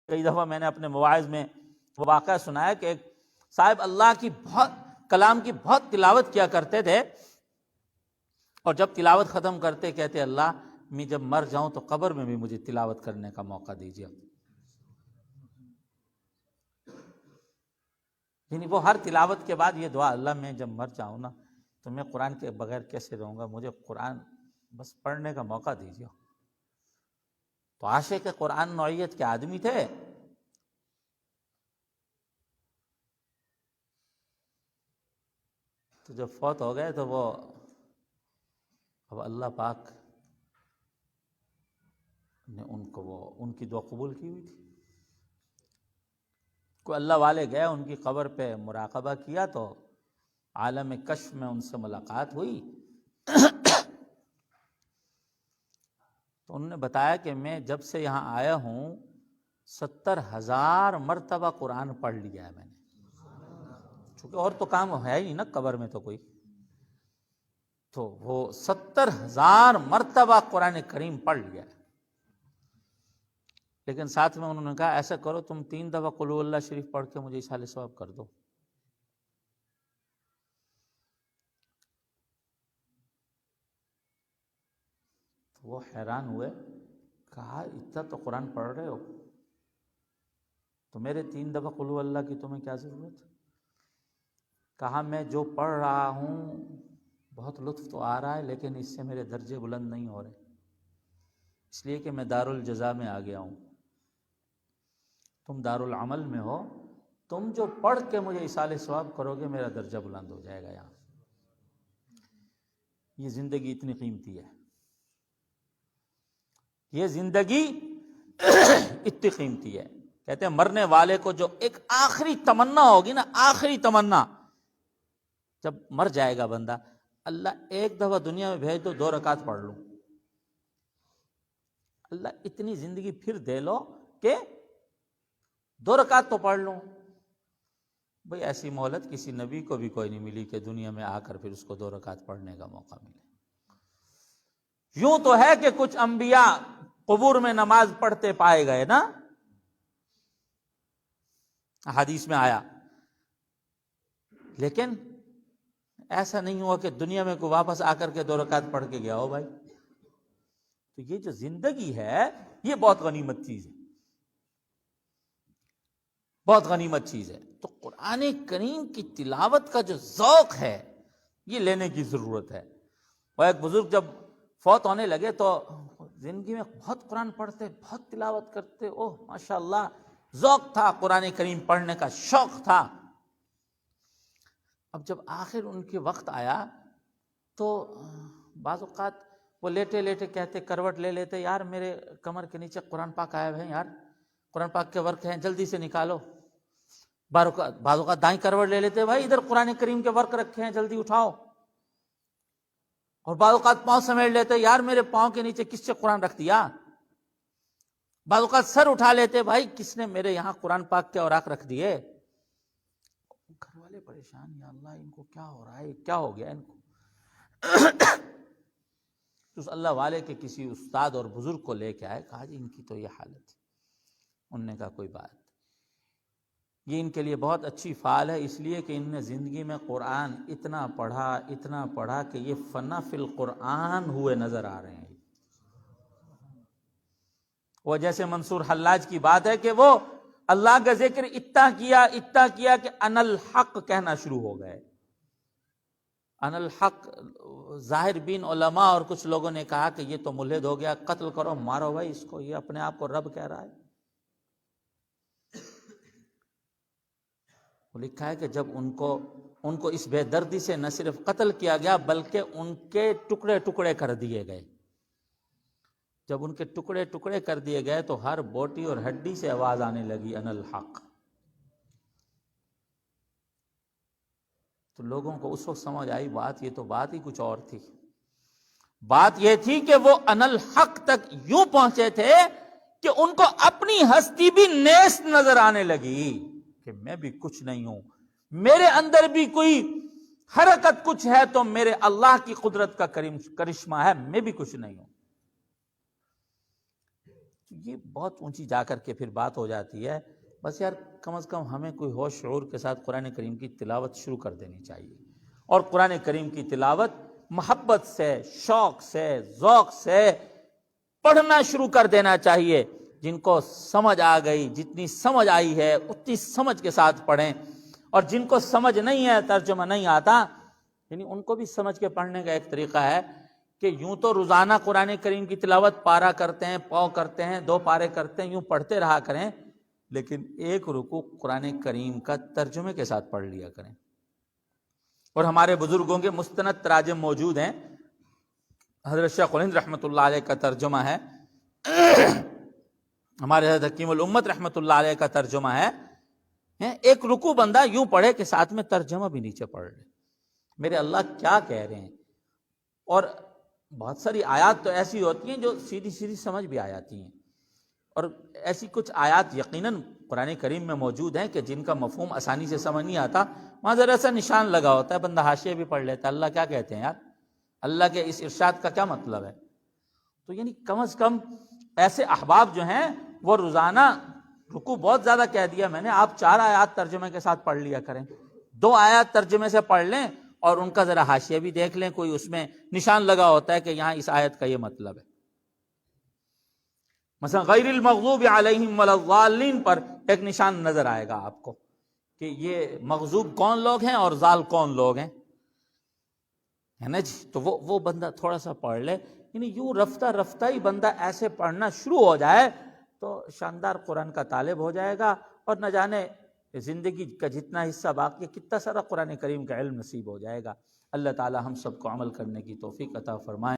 کئی دفعہ میں نے اپنے مواعظ میں وہ واقعہ سنایا کہ ایک صاحب اللہ کی کلام کی بہت تلاوت کیا کرتے تھے، اور جب تلاوت ختم کرتے کہتے اللہ میں جب مر جاؤں تو قبر میں بھی مجھے تلاوت کرنے کا موقع دیجیے۔ یعنی وہ ہر تلاوت کے بعد یہ دعا، اللہ میں جب مر جاؤں نا تو میں قرآن کے بغیر کیسے رہوں گا، مجھے قرآن بس پڑھنے کا موقع دیجیے۔ تو عاشق قرآن نوعیت کے آدمی تھے۔ تو جب فوت ہو گئے تو وہ اب اللہ پاک نے ان کی دعا قبول کی ہوئی تھی۔ کوئی اللہ والے گئے ان کی قبر پہ مراقبہ کیا تو عالم کشف میں ان سے ملاقات ہوئی۔ تو انہوں نے بتایا کہ میں جب سے یہاں آیا ہوں 70,000 مرتبہ قرآن پڑھ لیا ہے میں نے، چونکہ اور تو کام ہے ہی نا قبر میں تو کوئی، تو وہ 70,000 مرتبہ قرآن کریم پڑھ لیا ہے۔ لیکن ساتھ میں انہوں نے کہا ایسا کرو تم 3 دفعہ قل هو اللہ شریف پڑھ کے مجھے ایصال ثواب کر دو۔ تو وہ حیران ہوئے، کہا اتنا تو قرآن پڑھ رہے ہو تو میرے 3 دفعہ قل هو اللہ کی تمہیں کیا ضرورت؟ کہا میں جو پڑھ رہا ہوں بہت لطف تو آ رہا ہے لیکن اس سے میرے درجے بلند نہیں ہو رہے، اس لیے کہ میں دارالجزا میں آ گیا ہوں، تم دارالعمل میں ہو، تم جو پڑھ کے مجھے ایصال ثواب کرو گے میرا درجہ بلند ہو جائے گا یہاں۔ یہ زندگی اتنی قیمتی ہے، یہ زندگی اتنی قیمتی ہے۔ کہتے ہیں مرنے والے کو جو ایک آخری تمنا ہوگی نا، آخری تمنا، جب مر جائے گا بندہ، اللہ ایک دفعہ دنیا میں بھیج دو 2 رکعت پڑھ لوں، اللہ اتنی زندگی پھر دے لو کہ 2 رکعت تو پڑھ لوں۔ بھئی ایسی مہلت کسی نبی کو بھی کوئی نہیں ملی کہ دنیا میں آ کر پھر اس کو 2 رکعت پڑھنے کا موقع ملے۔ یوں تو ہے کہ کچھ انبیاء قبور میں نماز پڑھتے پائے گئے نا، حدیث میں آیا، لیکن ایسا نہیں ہوا کہ دنیا میں کوئی واپس آ کر کے 2 رکعت پڑھ کے گیا ہو۔ بھائی تو یہ جو زندگی ہے یہ بہت غنیمت چیز ہے، بہت غنیمت چیز ہے۔ تو قرآن کریم کی تلاوت کا جو ذوق ہے یہ لینے کی ضرورت ہے۔ وہ ایک بزرگ جب فوت ہونے لگے تو زندگی میں بہت قرآن پڑھتے، بہت تلاوت کرتے، اوہ ماشاءاللہ، ذوق تھا قرآن کریم پڑھنے کا، شوق تھا۔ اب جب آخر ان کے وقت آیا تو بعض اوقات وہ لیٹے لیٹے کہتے، کروٹ لے لیتے، یار میرے کمر کے نیچے قرآن پاک آئے ہوئے ہیں، یار قرآن پاک کے ورق ہیں جلدی سے نکالو۔ بعض اوقات دائیں کروٹ لے لیتے، بھائی ادھر قرآن کریم کے ورق رکھے ہیں جلدی اٹھاؤ۔ اور بعض اوقات پاؤں سمیٹ لیتے، یار میرے پاؤں کے نیچے کس سے قرآن رکھ دیا۔ بعض اوقات سر اٹھا لیتے، بھائی کس نے میرے یہاں قرآن پاک کے اوراق رکھ دیے۔ گھر والے پریشان، یا اللہ ان کو کیا ہو رہا ہے، کیا ہو گیا ان کو۔ اس اللہ والے کے کسی استاد اور بزرگ کو لے کے آئے، کہا جی ان کی تو یہ حالت ہے۔ انہوں نے کہا کوئی بات، یہ ان کے لیے بہت اچھی فعال ہے، اس لیے کہ ان نے زندگی میں قرآن اتنا پڑھا کہ یہ فنا فی القرآن ہوئے نظر آ رہے ہیں۔ وہ جیسے منصور حلاج کی بات ہے کہ وہ اللہ کا ذکر اتنا کیا کہ ان الحق کہنا شروع ہو گئے۔ ان الحق، ظاہر بین علماء اور کچھ لوگوں نے کہا کہ یہ تو ملحد ہو گیا، قتل کرو، مارو بھائی اس کو، یہ اپنے آپ کو رب کہہ رہا ہے۔ لکھا ہے کہ جب ان کو اس بے دردی سے نہ صرف قتل کیا گیا بلکہ ان کے ٹکڑے ٹکڑے کر دیے گئے۔ جب ان کے ٹکڑے ٹکڑے کر دیے گئے تو ہر بوٹی اور ہڈی سے آواز آنے لگی ان الحق۔ تو لوگوں کو اس وقت سمجھ آئی بات، یہ تو بات ہی کچھ اور تھی۔ بات یہ تھی کہ وہ ان الحق تک یوں پہنچے تھے کہ ان کو اپنی ہستی بھی نیست نظر آنے لگی، کہ میں بھی کچھ نہیں ہوں، میرے اندر بھی کوئی حرکت کچھ ہے تو میرے اللہ کی قدرت کا کرشمہ ہے، میں بھی کچھ نہیں ہوں۔ تو یہ بہت اونچی جا کر کے پھر بات ہو جاتی ہے. بس یار کم از کم ہمیں کوئی ہوش شعور کے ساتھ قرآن کریم کی تلاوت شروع کر دینی چاہیے, اور قرآن کریم کی تلاوت محبت سے, شوق سے, ذوق سے پڑھنا شروع کر دینا چاہیے. جن کو سمجھ آ گئی, جتنی سمجھ آئی ہے اتنی سمجھ کے ساتھ پڑھیں, اور جن کو سمجھ نہیں ہے, ترجمہ نہیں آتا, یعنی ان کو بھی سمجھ کے پڑھنے کا ایک طریقہ ہے کہ یوں تو روزانہ قرآن کریم کی تلاوت پارا کرتے ہیں, پاؤ کرتے ہیں, 2 پارے کرتے ہیں, یوں پڑھتے رہا کریں, لیکن ایک رکوع قرآن کریم کا ترجمے کے ساتھ پڑھ لیا کریں. اور ہمارے بزرگوں کے مستند تراجم موجود ہیں. حضرت شیخ الہند رحمۃ اللہ علیہ کا ترجمہ ہے, ہمارے حضرت حکیم الامت رحمۃ اللہ علیہ کا ترجمہ ہے, ایک رکوع بندہ یوں پڑھے کہ ساتھ میں ترجمہ بھی نیچے پڑھ لے. میرے اللہ کیا کہہ رہے ہیں. اور بہت ساری آیات تو ایسی ہوتی ہیں جو سیدھی سیدھی سمجھ بھی آ جاتی ہیں, اور ایسی کچھ آیات یقیناً قرآن کریم میں موجود ہیں کہ جن کا مفہوم آسانی سے سمجھ نہیں آتا, وہاں ذرا سا نشان لگا ہوتا ہے, بندہ حاشیے بھی پڑھ لیتا ہے, اللہ کیا کہتے ہیں یار, اللہ کے اس ارشاد کا کیا مطلب ہے. تو یعنی کم از کم ایسے احباب جو ہیں وہ روزانہ رکوع بہت زیادہ کہہ دیا میں نے, آپ 4 آیات ترجمے کے ساتھ پڑھ لیا کریں, 2 آیات ترجمے سے پڑھ لیں, اور ان کا ذرا حاشیہ بھی دیکھ لیں, کوئی اس میں نشان لگا ہوتا ہے کہ یہاں اس آیت کا یہ مطلب ہے. مثلا غیر المغضوب علیہم ولا الضالین پر ایک نشان نظر آئے گا آپ کو کہ یہ مغضوب کون لوگ ہیں اور ضال کون لوگ ہیں, ہے نا جی. تو وہ بندہ تھوڑا سا پڑھ لے, یعنی یوں رفتہ رفتہ ہی بندہ ایسے پڑھنا شروع ہو جائے تو شاندار قرآن کا طالب ہو جائے گا, اور نہ جانے زندگی کا جتنا حصہ باقی ہے کتنا سارا قرآن کریم کا علم نصیب ہو جائے گا. اللہ تعالی ہم سب کو عمل کرنے کی توفیق عطا فرمائے.